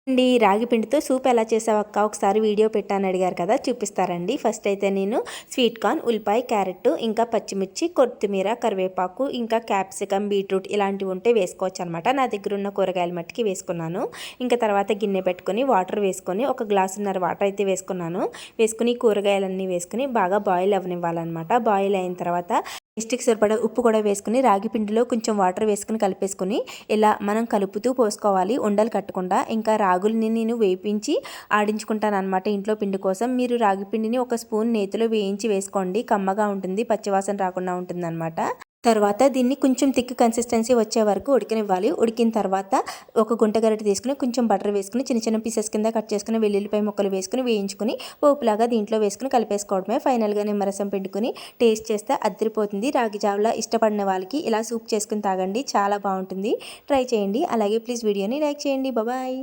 అండి రాగి పిండితో సూప్ ఎలా చేసావక్క ఒకసారి వీడియో పెట్టాను అడిగారు కదా, చూపిస్తారండి. ఫస్ట్ అయితే నేను స్వీట్ కార్న్, ఉల్లిపాయ, క్యారెట్, ఇంకా పచ్చిమిర్చి, కొత్తిమీర, కరివేపాకు, ఇంకా క్యాప్సికమ్, బీట్రూట్ ఇలాంటివి ఉంటే వేసుకోవచ్చు అనమాట. నా దగ్గర ఉన్న కూరగాయల మట్టికి వేసుకున్నాను. ఇంకా తర్వాత గిన్నె పెట్టుకొని వాటర్ వేసుకొని ఒక గ్లాసున్నర వాటర్ అయితే వేసుకున్నాను. వేసుకుని కూరగాయలన్నీ వేసుకుని బాగా బాయిల్ అవ్వనివ్వాలన్నమాట. బాయిల్ అయిన తర్వాత టేస్ట్‌కి సరిపడా ఉప్పు కూడా వేసుకుని రాగి పిండిలో కొంచెం వాటర్ వేసుకుని కలిపేసుకుని ఇలా మనం కలుపుతూ పోసుకోవాలి ఉండలు కట్టకుండా. ఇంకా రాగుల్ని నేను వేపించి ఆడించుకుంటానన్నమాట ఇంట్లో పిండి కోసం. మీరు రాగి పిండిని ఒక స్పూన్ నేతిలో వేయించి వేసుకోండి, కమ్మగా ఉంటుంది, పచ్చివాసన రాకుండా ఉంటుందన్నమాట. తర్వాత దీన్ని కొంచెం థిక్ కన్సిస్టెన్సీ వచ్చే వరకు ఉడికనివ్వాలి. ఉడికిన తర్వాత ఒక గుంట గరిటె తీసుకుని కొంచెం బటర్ వేసుకుని చిన్న చిన్న పీసెస్ కింద కట్ చేసుకుని వెల్లుల్లిపాయ ముక్కలు వేసుకుని వేయించుకుని పోపులాగా దీంట్లో వేసుకుని కలిపేసుకోవడమే. ఫైనల్గా నిమ్మరసం పిండుకుని టేస్ట్ చేస్తే అదిరిపోతుంది. రాగి జావలా ఇష్టపడిన వాళ్ళకి ఇలా సూప్ చేసుకుని తాగండి, చాలా బాగుంటుంది. ట్రై చేయండి. అలాగే ప్లీజ్ వీడియోని లైక్ చేయండి. బాయ్.